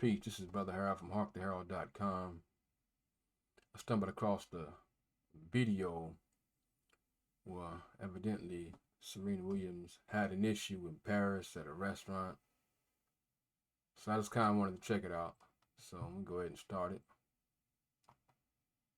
Peace. This is Brother Harold from HawkTheHerald.com. I stumbled across the video where evidently Serena Williams had an issue in Paris at a restaurant. So I just kind of wanted to check it out. So I'm going to go ahead and start it.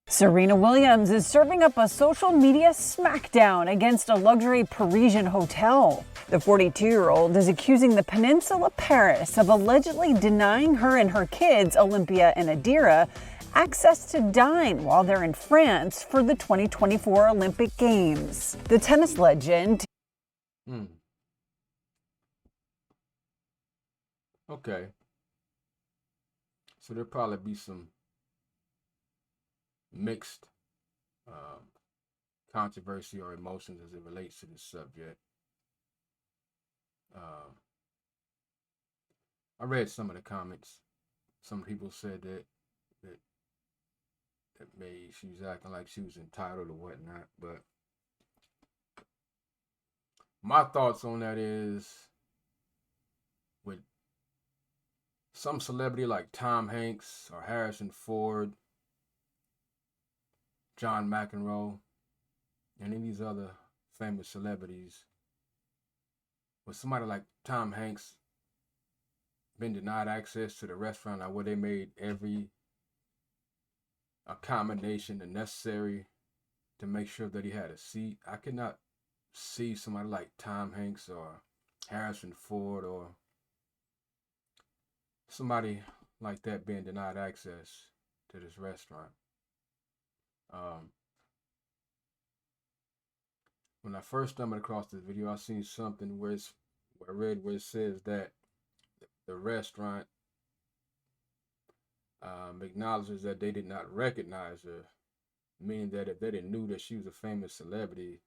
Serena Williams is serving up a social media smackdown against a luxury Parisian hotel. The 42-year-old is accusing the Peninsula Paris of allegedly denying her and her kids, Olympia and Adira, access to dine while they're in France for the 2024 Olympic Games. The tennis legend. Okay. So there'll probably be some mixed controversy or emotions as it relates to this subject. I read some of the comments. Some people said that maybe she was acting like she was entitled or whatnot, but my thoughts on that is, with some celebrity like Tom Hanks or Harrison Ford, John McEnroe, and any of these other famous celebrities, with somebody like Tom Hanks been denied access to the restaurant, where they made every accommodation necessary to make sure that he had a seat, I could not see somebody like Tom Hanks or Harrison Ford or somebody like that being denied access to this restaurant. When I first stumbled across this video, I seen something where I read where it says that the restaurant acknowledges that they did not recognize her, meaning that if they didn't knew that she was a famous celebrity,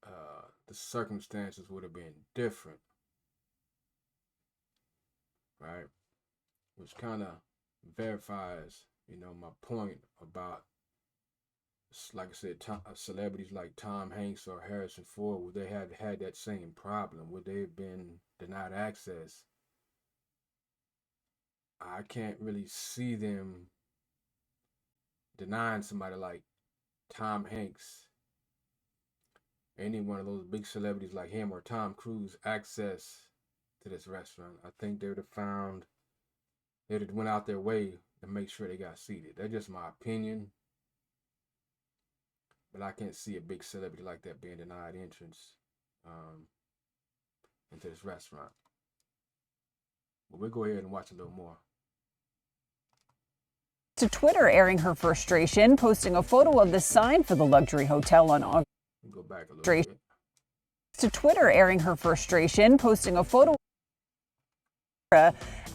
the circumstances would have been different, right? Which kind of verifies, my point about, like I said, celebrities like Tom Hanks or Harrison Ford, would they have had that same problem? Would they have been denied access? I can't really see them denying somebody like Tom Hanks, any one of those big celebrities like him or Tom Cruise, access to this restaurant. I think they would have went out their way to make sure they got seated. That's just my opinion. But I can't see a big celebrity like that being denied entrance into this restaurant. But we'll go ahead and watch a little more. To Twitter, airing her frustration, posting a photo of the sign for the luxury hotel on August. Go back a little bit. To Twitter, airing her frustration, posting a photo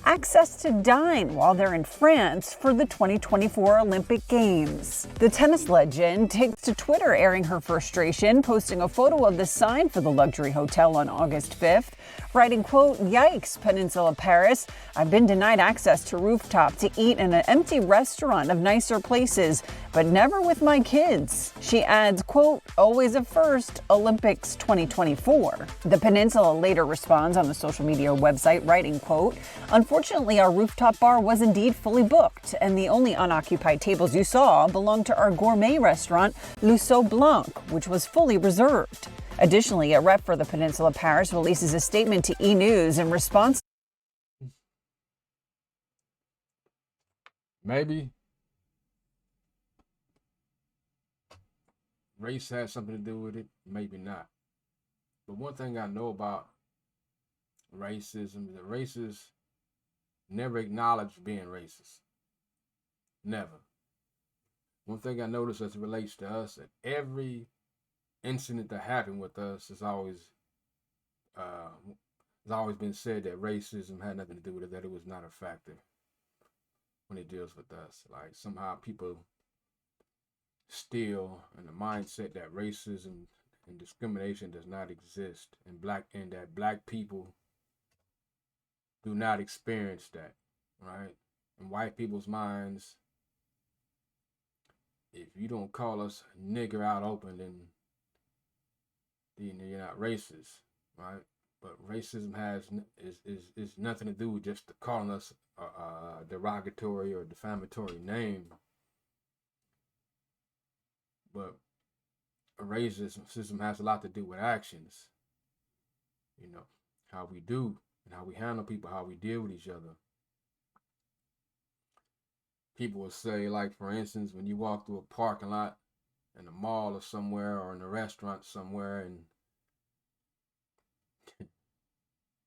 access to dine while they're in France for the 2024 Olympic Games. The tennis legend takes to Twitter, airing her frustration, posting a photo of the sign for the luxury hotel on August 5th, writing, quote, "Yikes, Peninsula Paris. I've been denied access to rooftop to eat in an empty restaurant of nicer places, but never with my kids." She adds, quote, "Always a first, Olympics 2024. The Peninsula later responds on the social media website, writing, quote, "Unfortunately, our rooftop bar was indeed fully booked, and the only unoccupied tables you saw belonged to our gourmet restaurant, Luceau Blanc, which was fully reserved." Additionally, a rep for the Peninsula Paris releases a statement to E! News in response. Maybe race has something to do with it, maybe not. But one thing I know about racism is that racists never acknowledge being racist. Never. One thing I noticed as it relates to us, that every incident that happened with us has always been said that racism had nothing to do with it, that it was not a factor when it deals with us. Like, somehow people still in the mindset that racism and discrimination does not exist, and that black people do not experience that, right? In white people's minds, if you don't call us nigger out open, then you're not racist, right? But racism is nothing to do with just calling us a derogatory or defamatory name, but racism has a lot to do with actions. You know, how we do and how we handle people, how we deal with each other. People will say, like, for instance, when you walk through a parking lot in a mall or somewhere, or in a restaurant somewhere,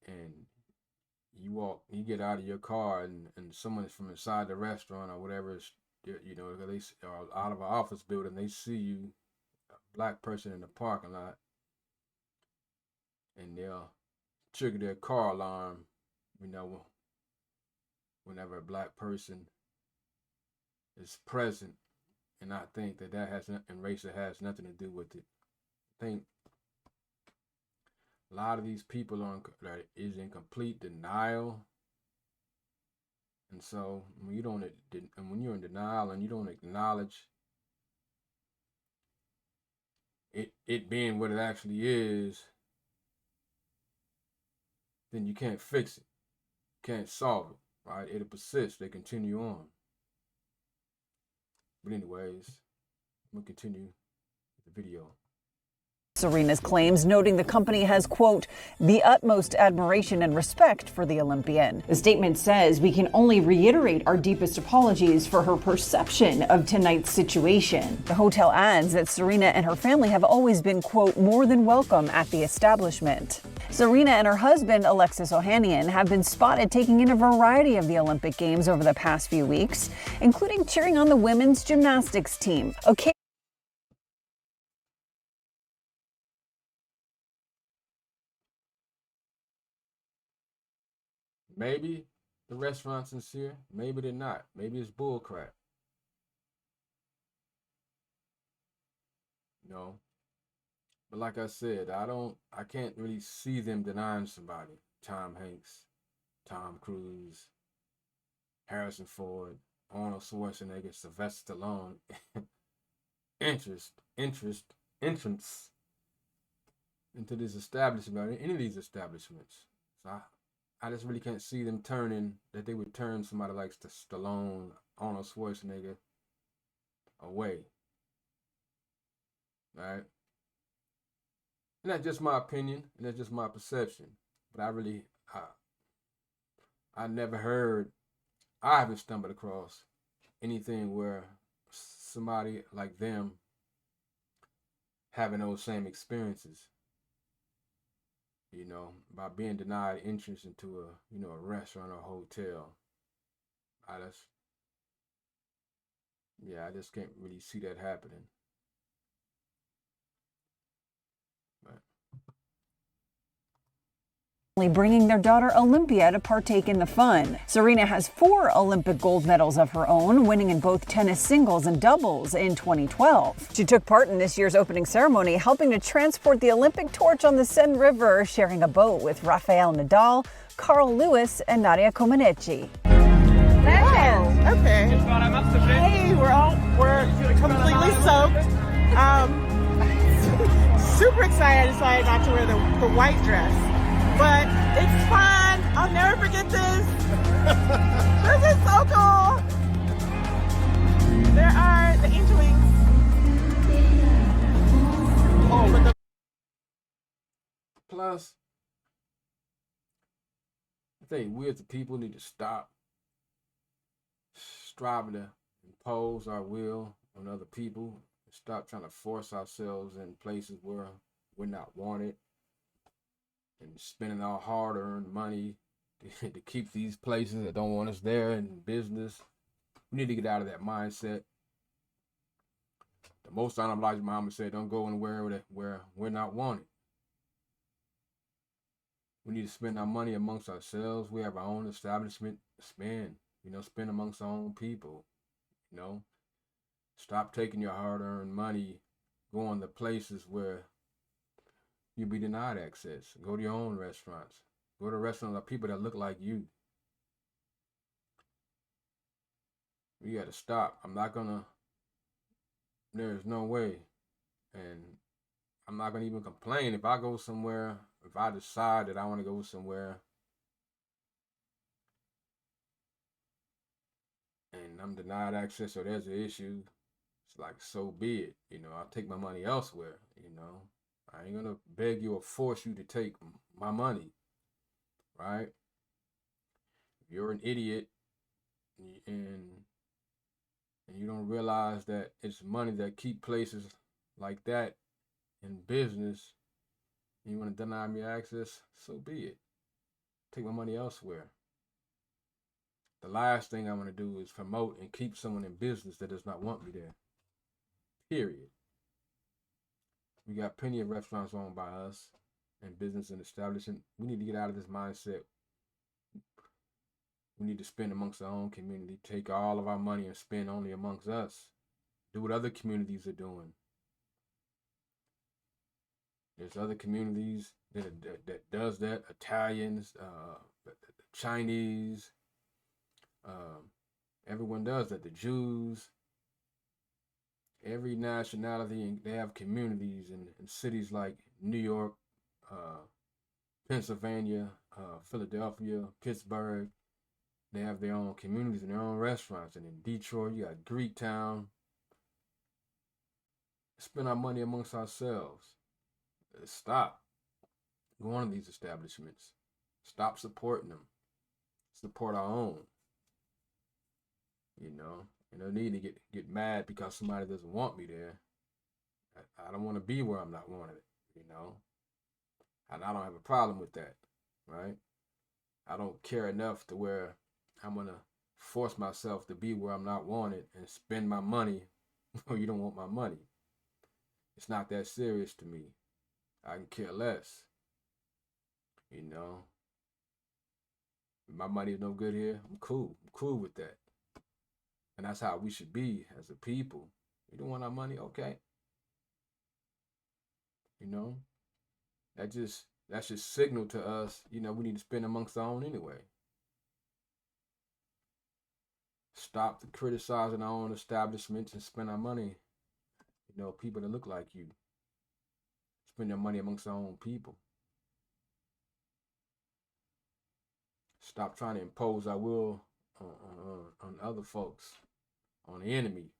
and you get out of your car, and someone from inside the restaurant or whatever is, you know, they are out of an office building, they see you, a black person in the parking lot, and they'll trigger their car alarm, you know, whenever a black person is present. And I think that race has nothing to do with it. I think a lot of these people is in complete denial, and so when you're in denial and you don't acknowledge it being what it actually is, then you can't fix it, can't solve it, right? It'll persist. They continue on. But anyways, we'll continue the video. Serena's claims, noting the company has, quote, the utmost admiration and respect for the Olympian. The statement says, we can only reiterate our deepest apologies for her perception of tonight's situation. The hotel adds that Serena and her family have always been, quote, more than welcome at the establishment. Serena and her husband, Alexis Ohanian, have been spotted taking in a variety of the Olympic Games over the past few weeks, including cheering on the women's gymnastics team. Maybe the restaurant's sincere, maybe they're not. Maybe it's bullcrap. You know? But like I said, I can't really see them denying somebody. Tom Hanks, Tom Cruise, Harrison Ford, Arnold Schwarzenegger, Sylvester Stallone, entrance into this establishment, any of these establishments. So I just really can't see them that they would turn somebody like Stallone, Arnold Schwarzenegger away. Right? And that's just my opinion, and that's just my perception. But I haven't stumbled across anything where somebody like them having those same experiences. You know, by being denied entrance into a restaurant or hotel. I just can't really see that happening. Bringing their daughter Olympia to partake in the fun. Serena has 4 Olympic gold medals of her own, winning in both tennis singles and doubles in 2012. She took part in this year's opening ceremony, helping to transport the Olympic torch on the Seine River, sharing a boat with Rafael Nadal, Carl Lewis, and Nadia Comaneci. Oh, okay. Hey, we're completely soaked. Super excited. I decided not to wear the white dress. But it's fun. I'll never forget this. This is so cool. There are the angel wings. Oh, but plus, I think we as the people need to stop striving to impose our will on other people. Stop trying to force ourselves in places where we're not wanted. And spending our hard-earned money to keep these places that don't want us there in business. We need to get out of that mindset. The most time, like Mama said, don't go anywhere where we're not wanted. We need to spend our money amongst ourselves. We have our own establishment to spend. Spend amongst our own people. Stop taking your hard-earned money, going to places where you'll be denied access. Go to your own restaurants. Go to restaurants of people that look like you. We got to stop. There's no way. And I'm not going to even complain if I go somewhere if I decide that I want to go somewhere and I'm denied access or there's an issue, it's like, so be it. I'll take my money elsewhere. I ain't gonna beg you or force you to take my money, right? If you're an idiot and you don't realize that it's money that keep places like that in business, and you want to deny me access, so be it. Take my money elsewhere. The last thing I want to do is promote and keep someone in business that does not want me there. Period. We got plenty of restaurants owned by us and business and establishment. We need to get out of this mindset. We need to spend amongst our own community, take all of our money and spend only amongst us. Do what other communities are doing. There's other communities that does that. Italians, Chinese, everyone does that. The Jews, every nationality, and they have communities in cities like New York, Pennsylvania, Philadelphia, Pittsburgh. They have their own communities and their own restaurants. And in Detroit, you got Greektown. Spend our money amongst ourselves. Stop going to these establishments. Stop supporting them. Support our own. No need to get mad because somebody doesn't want me there. I don't want to be where I'm not wanted, And I don't have a problem with that, right? I don't care enough to where I'm going to force myself to be where I'm not wanted and spend my money where you don't want my money. It's not that serious to me. I can care less. If my money is no good here, I'm cool. I'm cool with that. And that's how we should be as a people. You don't want our money? Okay. That's just signal to us, we need to spend amongst our own anyway. Stop criticizing our own establishments and spend our money, people that look like you. Spend their money amongst our own people. Stop trying to impose our will on other folks, on the enemy.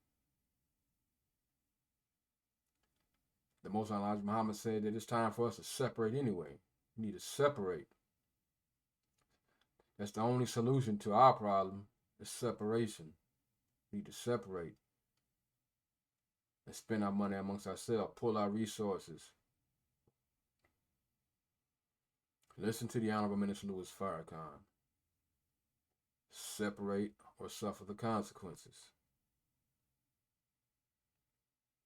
The Most High Elijah Muhammad said that it's time for us to separate anyway. We need to separate. That's the only solution to our problem, is separation. We need to separate and spend our money amongst ourselves, pull our resources. Listen to the Honorable Minister Louis Farrakhan. Separate or suffer the consequences.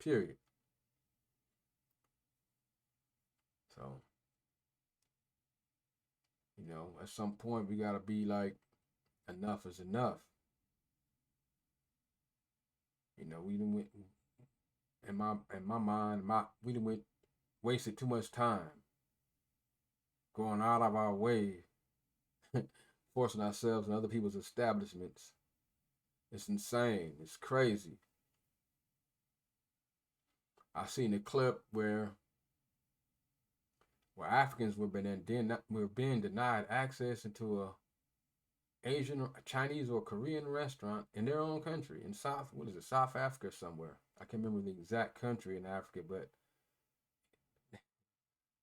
Period. So, at some point we gotta be like, enough is enough. We done went, in my mind, we done wasted too much time going out of our way, forcing ourselves in other people's establishments. It's insane. It's crazy. I seen a clip where Africans were being denied access into a Asian or Chinese or Korean restaurant in their own country, in South Africa somewhere. I can't remember the exact country in Africa, but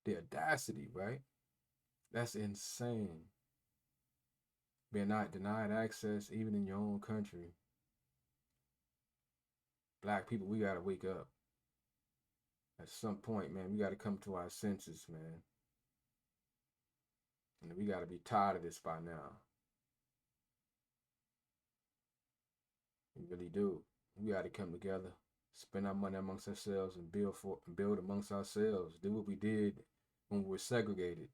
the audacity, right? That's insane. Being not denied access even in your own country. Black people, we gotta wake up. At some point, man, we gotta come to our senses, man. And we gotta be tired of this by now. We really do. We gotta come together, spend our money amongst ourselves, and build amongst ourselves. Do what we did when we were segregated.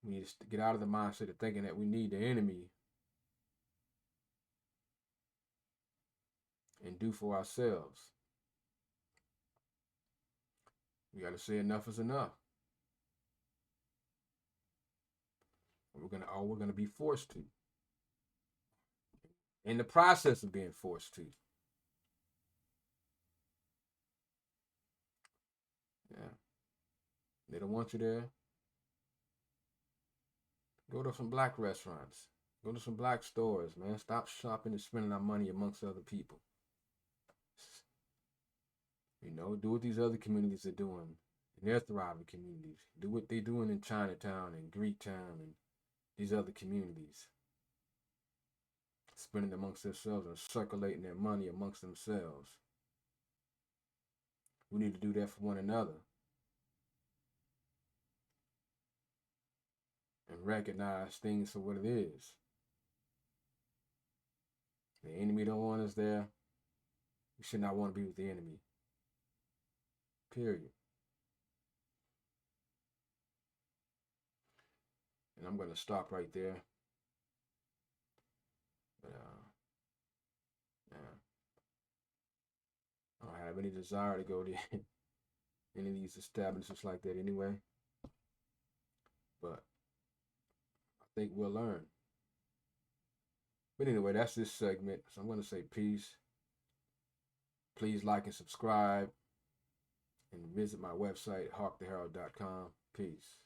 We need to get out of the mindset of thinking that we need the enemy and do for ourselves. We got to say enough is enough. We're gonna be forced to. In the process of being forced to. Yeah. They don't want you there. Go to some black restaurants. Go to some black stores, man. Stop shopping and spending our money amongst other people. You know, do what these other communities are doing in their thriving communities. Do what they're doing in Chinatown and Greektown and these other communities. Spending amongst themselves and circulating their money amongst themselves. We need to do that for one another. And recognize things for what it is. The enemy don't want us there. We should not want to be with the enemy. Period. And I'm going to stop right there. But, yeah. I don't have any desire to go to any of these establishments like that anyway. But I think we'll learn. But anyway, that's this segment. So I'm going to say peace. Please like and subscribe. And visit my website, hawktheherald.com. Peace.